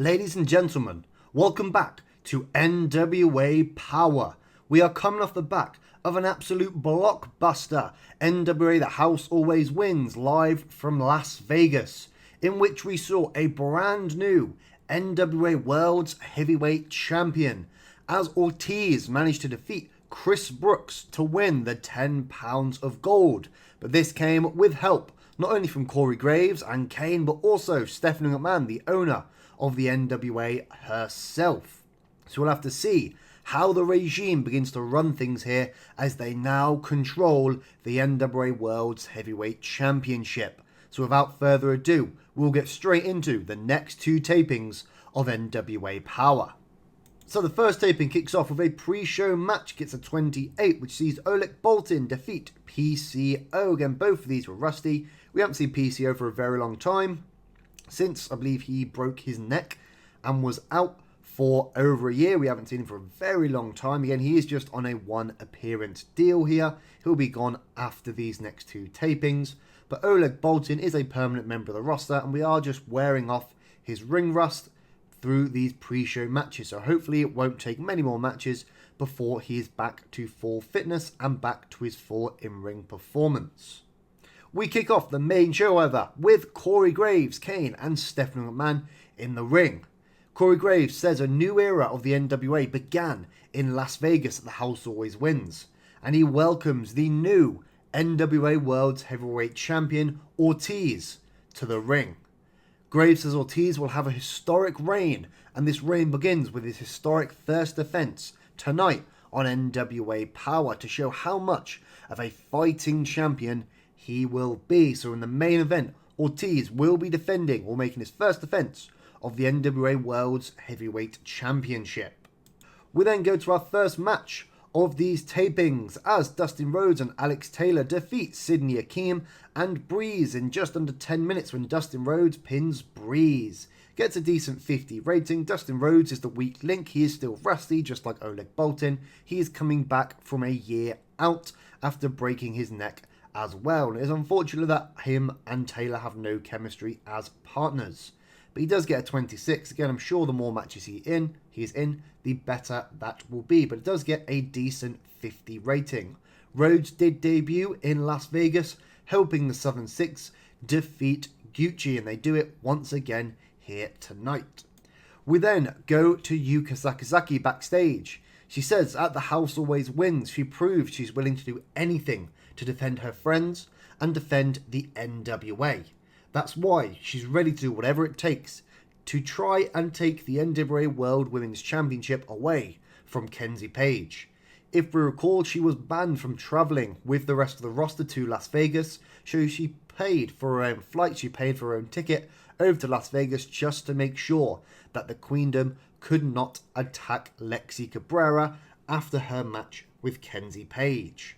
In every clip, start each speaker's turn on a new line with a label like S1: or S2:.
S1: Ladies and gentlemen, welcome back to NWA Power. We are coming off the back of an absolute blockbuster, NWA The House Always Wins, live from Las Vegas, in which we saw a brand new NWA World's Heavyweight Champion, as Ortiz managed to defeat Chris Brooks to win the £10 of gold. But this came with help, not only from Corey Graves and Kane, but also Stephanie McMahon, the owner of the NWA herself. So we'll have to see how the regime begins to run things here as they now control the NWA World's Heavyweight Championship. So without further ado, we'll get straight into the next two tapings of NWA Power. So the first taping kicks off with a pre-show match, gets a 28, which sees Oleg Boltin defeat PCO. Again, both of these were rusty. We haven't seen PCO for a very long time, since I believe he broke his neck and was out for over a year. We haven't seen him for a very long time. Again, he is just on a one appearance deal here. He'll be gone after these next two tapings. But Oleg Boltin is a permanent member of the roster, and we are just wearing off his ring rust through these pre-show matches. So hopefully it won't take many more matches before he is back to full fitness and back to his full in-ring performance. We kick off the main show, however, with Corey Graves, Kane and Stephanie McMahon in the ring. Corey Graves says a new era of the NWA began in Las Vegas at The House Always Wins, and he welcomes the new NWA World's Heavyweight Champion Ortiz to the ring. Graves says Ortiz will have a historic reign, and this reign begins with his historic first defense tonight on NWA Power to show how much of a fighting champion he will be. So in the main event, Ortiz will be defending or making his first defense of the NWA World's Heavyweight Championship. We then go to our first match of these tapings as Dustin Rhodes and Alex Taylor defeat Sidney Akeem and Breeze in just under 10 minutes when Dustin Rhodes pins Breeze. Gets a decent 50 rating. Dustin Rhodes is the weak link. He is still rusty, just like Oleg Boltin. He is coming back from a year out after breaking his neck as well. It is unfortunate that him and Taylor have no chemistry as partners. But he does get a 26. Again, I'm sure the more matches he is in, the better that will be. But it does get a decent 50 rating. Rhodes did debut in Las Vegas, helping the Southern Six defeat Gucci, and they do it once again here tonight. We then go to Yuka Sakazaki backstage. She says at The House Always Wins, she proves she's willing to do anything to defend her friends and defend the NWA. That's why she's ready to do whatever it takes to try and take the NWA World Women's Championship away from Kenzie Page. If we recall, she was banned from travelling with the rest of the roster to Las Vegas, so she paid for her own flight, she paid for her own ticket over to Las Vegas just to make sure that the Queendom could not attack Lexi Cabrera after her match with Kenzie Page.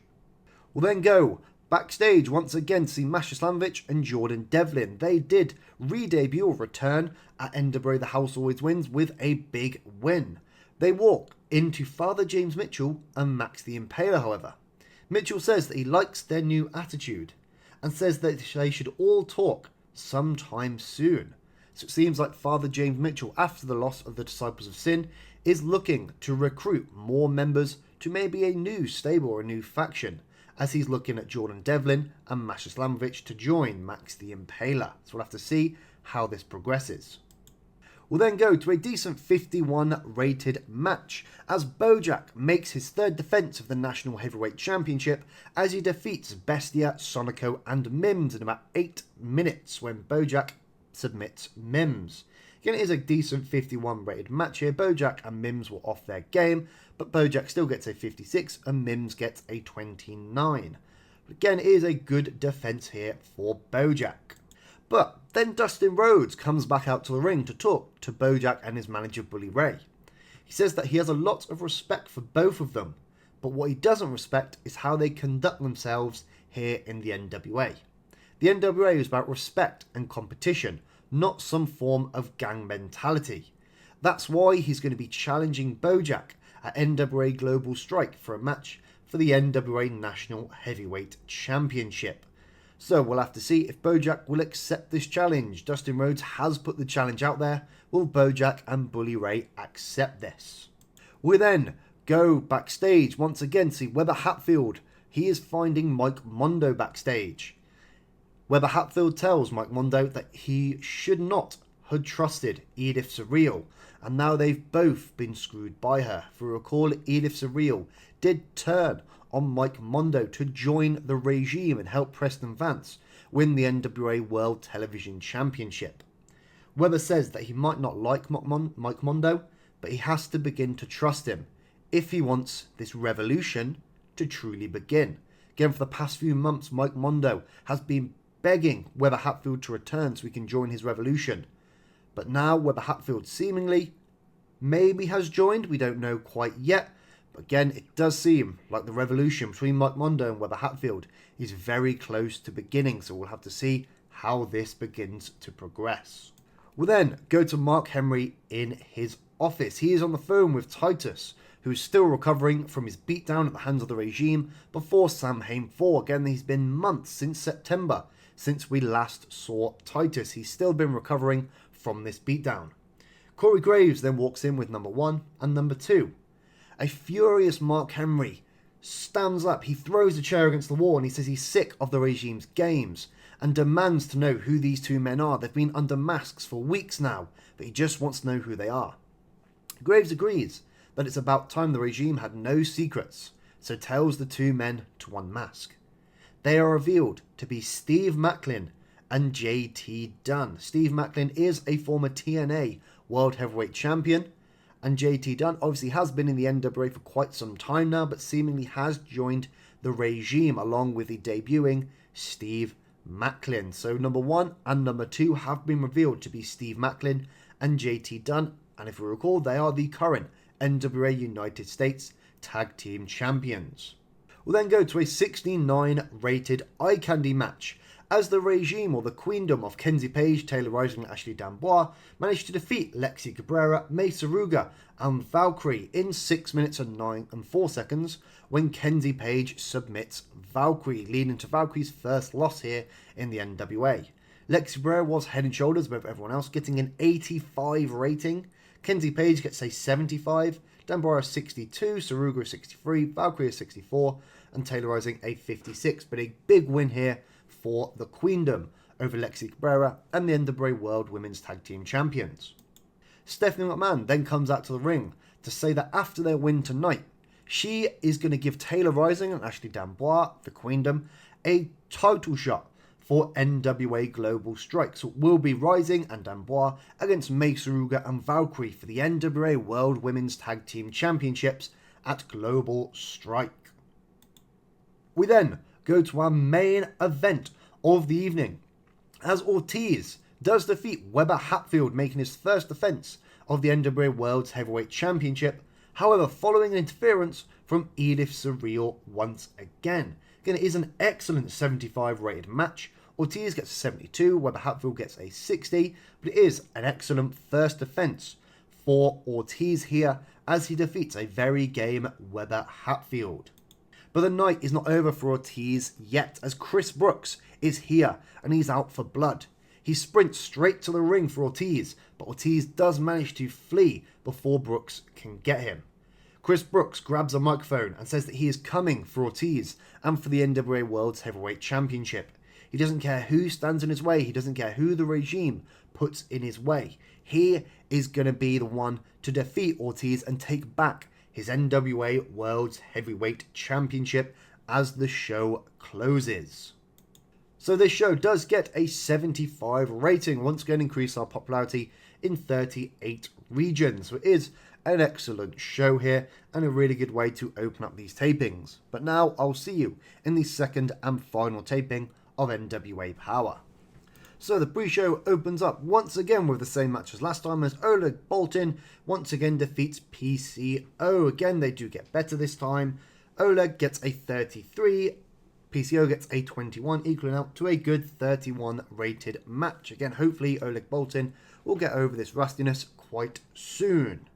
S1: We'll then go backstage once again to see Masha Slamovich and Jordan Devlin. They did re-debut or return at NWA The House Always Wins with a big win. They walk into Father James Mitchell and Max the Impaler, however. Mitchell says that he likes their new attitude and says that they should all talk sometime soon. So it seems like Father James Mitchell, after the loss of the Disciples of Sin, is looking to recruit more members to maybe a new stable or a new faction, as he's looking at Jordan Devlin and Masha Slamovich to join Max the Impaler. So we'll have to see how this progresses. We'll then go to a decent 51 rated match as Bojack makes his third defense of the National Heavyweight Championship as he defeats Bestia, Sonico and Mims in about 8 minutes when Bojack submits Mims. Again, it is a decent 51 rated match here. Bojack and Mims were off their game, but Bojack still gets a 56 and Mims gets a 29. But again, it is a good defense here for Bojack. But then Dustin Rhodes comes back out to the ring to talk to Bojack and his manager Bully Ray. He says that he has a lot of respect for both of them, but what he doesn't respect is how they conduct themselves here in the NWA. The NWA is about respect and competition, not some form of gang mentality. That's why he's going to be challenging Bojack at NWA Global Strike for a match for the NWA National Heavyweight Championship. So we'll have to see if Bojack will accept this challenge. Dustin Rhodes has put the challenge out there, Will Bojack and Bully Ray accept this? We then go backstage once again to see Weber Hatfield. He is finding Mike Mondo backstage. Weber Hatfield tells Mike Mondo that he should not have trusted Edith Surreal, and now they've both been screwed by her. If you recall, Edith Surreal did turn on Mike Mondo to join the regime and help Preston Vance win the NWA World Television Championship. Weber says that he might not like Mike Mondo, but he has to begin to trust him if he wants this revolution to truly begin. Again, for the past few months, Mike Mondo has been begging Weber Hatfield to return so he can join his revolution. But now Weber Hatfield seemingly maybe has joined. We don't know quite yet. But again, it does seem like the revolution between Mike Mondo and Weber Hatfield is very close to beginning. So we'll have to see how this begins to progress. We'll then go to Mark Henry in his office. He is on the phone with Titus, who is still recovering from his beatdown at the hands of the regime before Samhain 4. Again, he's been months since September since we last saw Titus. He's still been recovering from this beatdown. Corey Graves then walks in with number 1 and number 2. A furious Mark Henry stands up. He throws a chair against the wall and he says he's sick of the regime's games and demands to know who these two men are. They've been under masks for weeks now, but he just wants to know who they are. Graves agrees that it's about time the regime had no secrets, so tells the two men to unmask. They are revealed to be Steve Macklin and JT Dunn. Steve Macklin is a former TNA World Heavyweight Champion, and JT Dunn obviously has been in the NWA for quite some time now, but seemingly has joined the regime along with the debuting Steve Macklin. So number 1 and number 2 have been revealed to be Steve Macklin and JT Dunn, and if we recall, they are the current NWA United States Tag Team Champions. We'll then go to a 69 rated eye candy match as the regime, or the queendom of Kenzie Page, Taylor Rising and Ashley D'Amboise, managed to defeat Lexi Cabrera, May Saruga and Valkyrie in 6 minutes and 9 and 4 seconds when Kenzie Page submits Valkyrie, leading to Valkyrie's first loss here in the NWA. Lexi Cabrera was head and shoulders above everyone else, getting an 85 rating. Kenzie Page gets a 75, D'Amboise 62, Saruga 63, Valkyrie 64, and Taylor Rising a 56. But a big win here for the Queendom over Lexi Cabrera and the NWA World Women's Tag Team Champions. Stephanie McMahon then comes out to the ring to say that after their win tonight, she is going to give Taylor Rising and Ashley D'Amboise, the Queendom, a title shot for NWA Global Strike. So it will be Rising and D'Amboise against May Saruga and Valkyrie for the NWA World Women's Tag Team Championships at Global Strike. We then go to our main event of the evening, as Ortiz does defeat Weber Hatfield, making his first defense of the NWA World's Heavyweight Championship, however following an interference from Edith Surreal once again. Again, it is an excellent 75 rated match. Ortiz gets a 72, Weber Hatfield gets a 60, but it is an excellent first defense for Ortiz here as he defeats a very game Weber Hatfield. But the night is not over for Ortiz yet, as Chris Brooks is here and he's out for blood. He sprints straight to the ring for Ortiz, but Ortiz does manage to flee before Brooks can get him. Chris Brooks grabs a microphone and says that he is coming for Ortiz and for the NWA World's Heavyweight Championship. He doesn't care who stands in his way, he doesn't care who the regime puts in his way. He is going to be the one to defeat Ortiz and take back his NWA World's Heavyweight Championship as the show closes. So this show does get a 75 rating, once again increase our popularity in 38 regions. So it is an excellent show here and a really good way to open up these tapings. But now I'll see you in the second and final taping of NWA Power. So the pre-show opens up once again with the same match as last time, as Oleg Boltin once again defeats PCO. Again, they do get better this time. Oleg gets a 33, PCO gets a 21, equaling out to a good 31 rated match. Again, hopefully Oleg Boltin will get over this rustiness quite soon.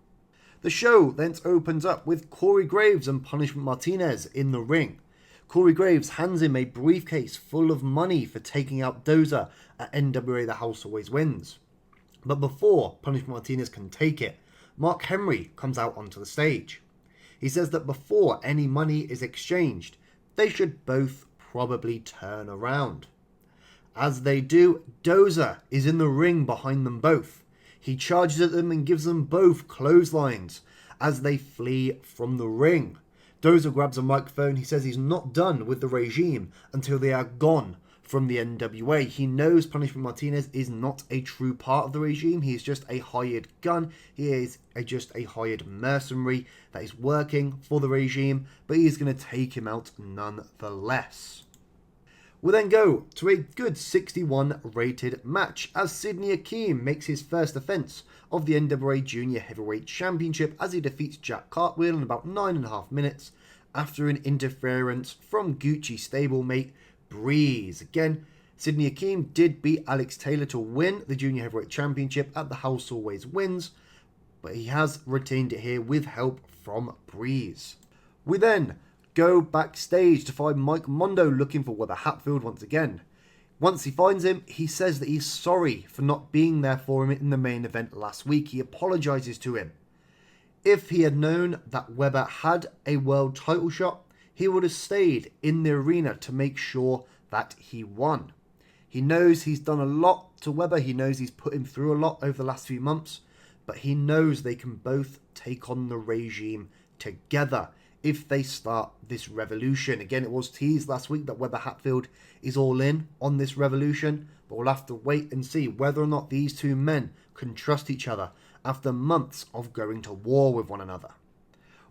S1: The show then opens up with Corey Graves and Punishment Martinez in the ring. Corey Graves hands him a briefcase full of money for taking out Dozer at NWA The House Always Wins. But before Punishment Martinez can take it, Mark Henry comes out onto the stage. He says that before any money is exchanged, they should both probably turn around. As they do, Dozer is in the ring behind them both. He charges at them and gives them both clotheslines as they flee from the ring. Dozer grabs a microphone. He says he's not done with the regime until they are gone from the NWA. He knows Punishment Martinez is not a true part of the regime. He is just a hired gun. He is just a hired mercenary that is working for the regime, but he is going to take him out nonetheless. We'll then go to a good 61 rated match as Sidney Akeem makes his first defense of the NWA Junior Heavyweight Championship as he defeats Jack Cartwheel in about 9.5 minutes after an interference from Gucci stablemate Breeze. Again, Sidney Akeem did beat Alex Taylor to win the Junior Heavyweight Championship at the House Always Wins, but he has retained it here with help from Breeze. We then go backstage to find Mike Mondo looking for Weber Hatfield once again. Once he finds him, he says that he's sorry for not being there for him in the main event last week. He apologises to him. If he had known that Weber had a world title shot, he would have stayed in the arena to make sure that he won. He knows he's done a lot to Weber. He knows he's put him through a lot over the last few months, but he knows they can both take on the regime together if they start this revolution. Again, it was teased last week that Weber Hatfield is all in on this revolution, but we'll have to wait and see whether or not these two men can trust each other after months of going to war with one another.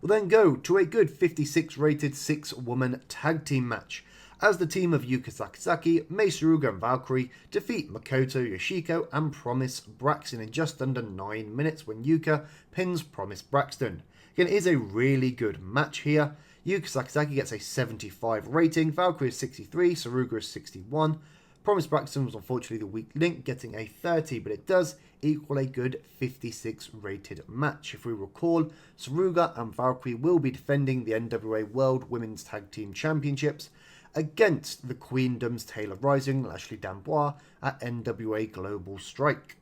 S1: We'll then go to a good 56 rated 6-woman tag team match as the team of Yuka Sakazaki, Mei Suruga and Valkyrie defeat Makoto Yoshiko and Promise Braxton in just under 9 minutes when Yuka pins Promise Braxton. Again, it is a really good match here. Yuka Sakazaki gets a 75 rating, Valkyrie is 63, Suruga is 61. Promise Braxton was unfortunately the weak link, getting a 30, but it does equal a good 56 rated match. If we recall, Suruga and Valkyrie will be defending the NWA World Women's Tag Team Championships against the Queendom's Taylor Rising and Ashley D'Amboise at NWA Global Strike.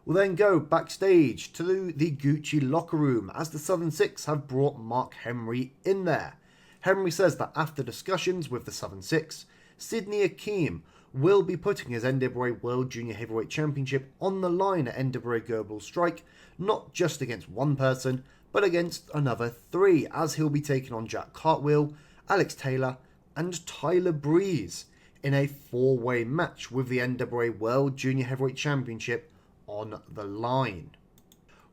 S1: We'll then go backstage to the Gucci locker room as the Southern Six have brought Mark Henry in there. Henry says that after discussions with the Southern Six, Sidney Akeem will be putting his NWA World Junior Heavyweight Championship on the line at NWA Global Strike, not just against one person, but against another 3, as he'll be taking on Jack Cartwheel, Alex Taylor, and Tyler Breeze in a 4-way match with the NWA World Junior Heavyweight Championship on the line.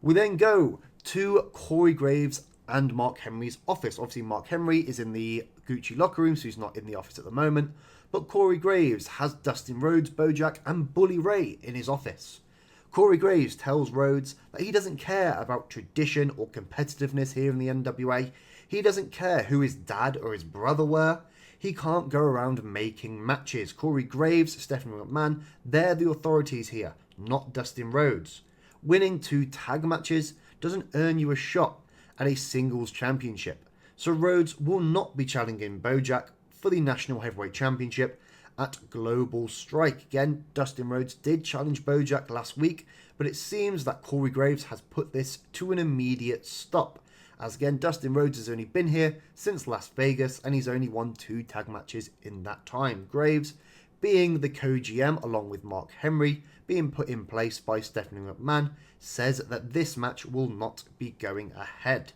S1: We then go to Corey Graves and Mark Henry's office. Obviously, Mark Henry is in the Gucci locker room, so he's not in the office at the moment. But Corey Graves has Dustin Rhodes, Bojack, and Bully Ray in his office. Corey Graves tells Rhodes that he doesn't care about tradition or competitiveness here in the NWA. He doesn't care who his dad or his brother were. He can't go around making matches. Corey Graves, Stephanie McMahon, they're the authorities here, not Dustin Rhodes. Winning 2 tag matches doesn't earn you a shot at a singles championship. So Rhodes will not be challenging Bojack for the National Heavyweight Championship at Global Strike. Again, Dustin Rhodes did challenge Bojack last week, but it seems that Corey Graves has put this to an immediate stop. As again, Dustin Rhodes has only been here since Las Vegas and he's only won 2 tag matches in that time. Graves, being the co-GM along with Mark Henry, being put in place by Stephanie McMahon, says that this match will not be going ahead.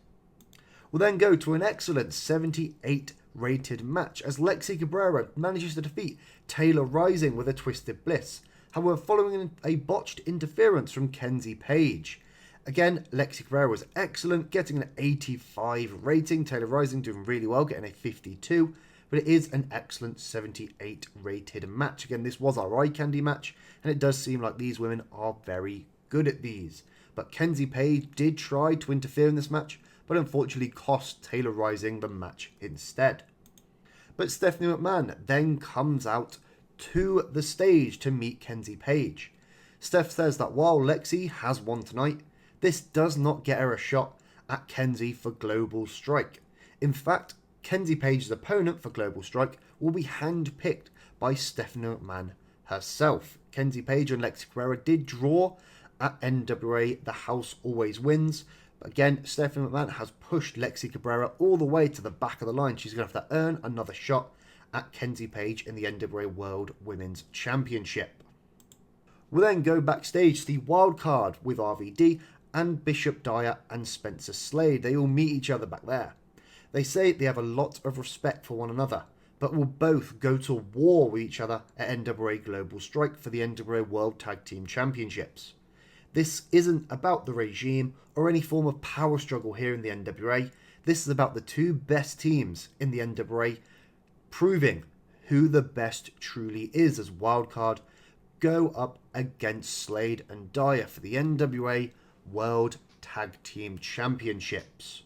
S1: We'll then go to an excellent 78 rated match as Lexi Cabrera manages to defeat Taylor Rising with a Twisted Bliss. However, following a botched interference from Kenzie Page. Again, Lexi Cabrera was excellent, getting an 85 rating. Taylor Rising doing really well, getting a 52. But it is an excellent 78 rated match. Again, this was our eye candy match, and it does seem like these women are very good at these. But Kenzie Page did try to interfere in this match, but unfortunately cost Taylor Rising the match instead. But Stephanie McMahon then comes out to the stage to meet Kenzie Page. Steph says that while Lexi has won tonight, this does not get her a shot at Kenzie for Global Strike. In fact, Kenzie Page's opponent for Global Strike will be handpicked by Stephanie McMahon herself. Kenzie Page and Lexi Cabrera did draw at NWA, the house always wins. But again, Stephanie McMahon has pushed Lexi Cabrera all the way to the back of the line. She's going to have to earn another shot at Kenzie Page in the NWA World Women's Championship. We'll then go backstage to the wild card with RVD and Bishop Dyer and Spencer Slade. They all meet each other back there. They say they have a lot of respect for one another, but will both go to war with each other at NWA Global Strike for the NWA World Tag Team Championships. This isn't about the regime or any form of power struggle here in the NWA. This is about the two best teams in the NWA proving who the best truly is as wildcard go up against Slade and Dyer for the NWA World Tag Team Championships.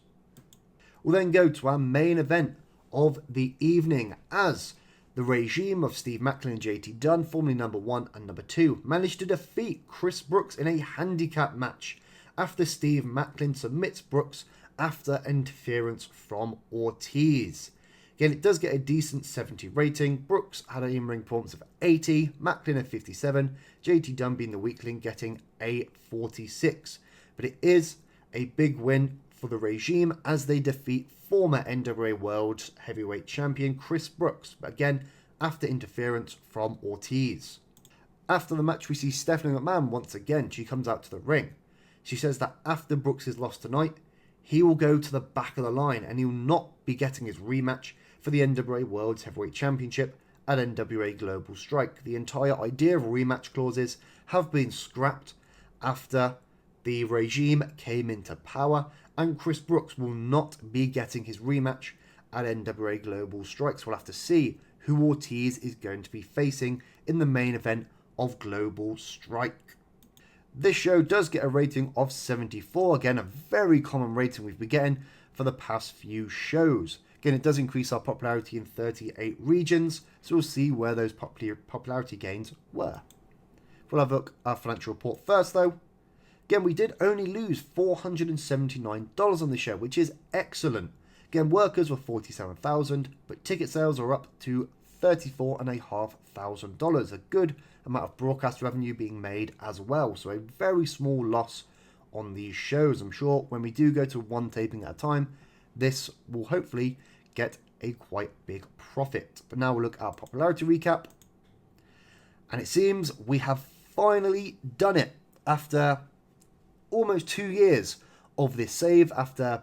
S1: We'll then go to our main event of the evening as the regime of Steve Macklin and JT Dunn, formerly number 1 and number 2, managed to defeat Chris Brooks in a handicap match after Steve Macklin submits Brooks after interference from Ortiz. Again, it does get a decent 70 rating. Brooks had an in-ring performance of 80, Macklin a 57, JT Dunn being the weakling getting a 46. But it is a big win for the regime as they defeat former NWA World Heavyweight Champion Chris Brooks, but again, after interference from Ortiz. After the match, we see Stephanie McMahon once again. She comes out to the ring. She says that after Brooks' loss tonight, he will go to the back of the line and he'll not be getting his rematch for the NWA World Heavyweight Championship at NWA Global Strike. The entire idea of rematch clauses have been scrapped after the regime came into power, and Chris Brooks will not be getting his rematch at NWA Global Strike. So we'll have to see who Ortiz is going to be facing in the main event of Global Strike. This show does get a rating of 74. Again, a very common rating we've been getting for the past few shows. Again, it does increase our popularity in 38 regions, so we'll see where those popularity gains were. We'll have a look at our financial report first, though. Again, we did only lose $479 on the show, which is excellent. Again, workers were 47,000, but ticket sales are up to $34,500. A good amount of broadcast revenue being made as well. So a very small loss on these shows. I'm sure when we do go to one taping at a time, this will hopefully get a quite big profit. But now we'll look at our popularity recap. And it seems we have finally done it after almost 2 years of this save. After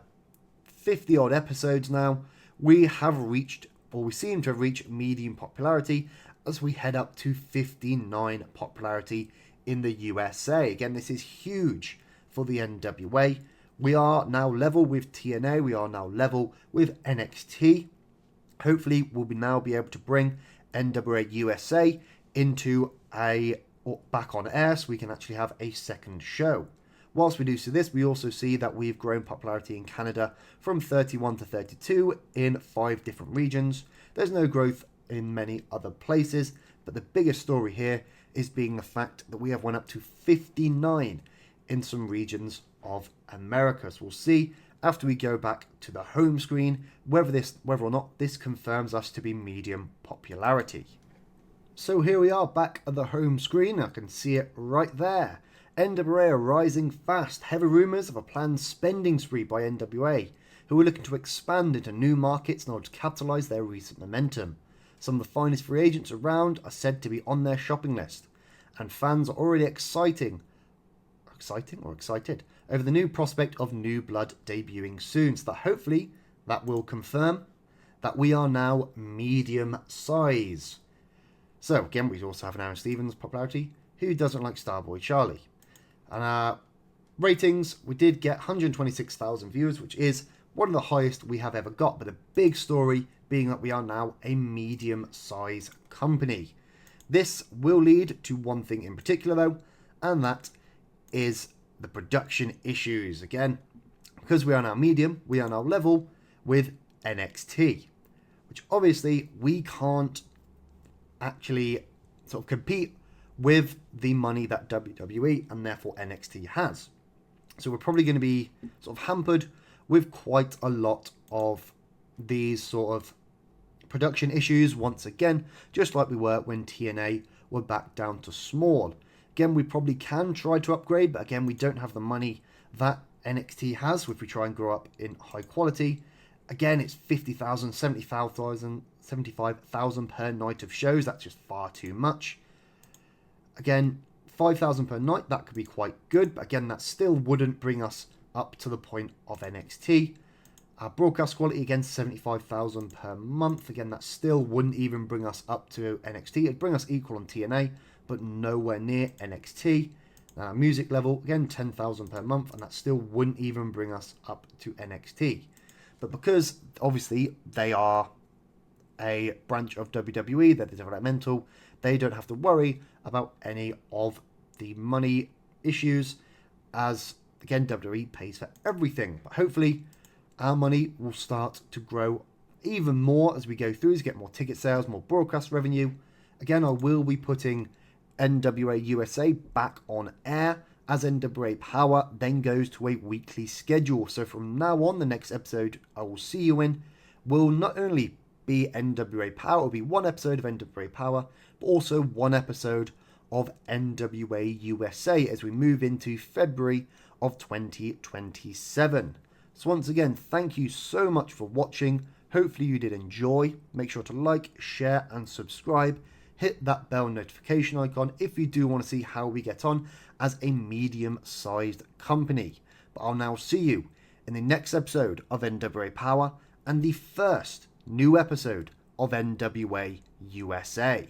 S1: 50 odd episodes now, we have reached, or we seem to have reached, medium popularity as we head up to 59 popularity in the USA. Again, this is huge for the NWA. We are now level with TNA. We are now level with NXT. Hopefully, we'll now be able to bring NWA USA into back on air so we can actually have a second show. Whilst we do see this, we also see that we've grown popularity in Canada from 31 to 32 in 5 different regions. There's no growth in many other places, but the biggest story here is being the fact that we have went up to 59 in some regions of America. So we'll see after we go back to the home screen whether or not this confirms us to be medium popularity. So here we are back at the home screen. I can see it right there. NWA are rising fast. Heavy rumours of a planned spending spree by NWA, who are looking to expand into new markets in order to capitalise their recent momentum. Some of the finest free agents around are said to be on their shopping list, and fans are already excited over the new prospect of new blood debuting soon. So that hopefully that will confirm that we are now medium size. So again, we also have an Aaron Stevens popularity. Who doesn't like Starboy Charlie? And our ratings, we did get 126,000 viewers, which is one of the highest we have ever got. But the big story being that we are now a medium-size company. This will lead to one thing in particular, though, and that is the production issues. Again, because we are now medium, we are now level with NXT, which obviously we can't actually sort of compete with the money that WWE and therefore NXT has. So we're probably going to be sort of hampered with quite a lot of these sort of production issues once again, just like we were when TNA were back down to small. Again, we probably can try to upgrade, but again, we don't have the money that NXT has if we try and grow up in high quality. Again, it's 50,000, 75,000 per night of shows. That's just far too much. Again, 5,000 per night, that could be quite good, but again, that still wouldn't bring us up to the point of NXT. Our broadcast quality, again, 75,000 per month. Again, that still wouldn't even bring us up to NXT. It'd bring us equal on TNA, but nowhere near NXT. Our music level, again, 10,000 per month, and that still wouldn't even bring us up to NXT. But because, obviously, they are a branch of WWE, they're the developmental, they don't have to worry about any of the money issues, as, again, WWE pays for everything. But hopefully, our money will start to grow even more as we go through, to get more ticket sales, more broadcast revenue. Again, I will be putting NWA USA back on air, as NWA Power then goes to a weekly schedule. So from now on, the next episode I will see you in will not only be NWA Power, it will be one episode of NWA Power, but also one episode of NWA USA as we move into February of 2027. So once again, thank you so much for watching. Hopefully you did enjoy. Make sure to like, share and subscribe. Hit that bell notification icon if you do want to see how we get on as a medium-sized company. But I'll now see you in the next episode of NWA Power and the first new episode of NWA USA.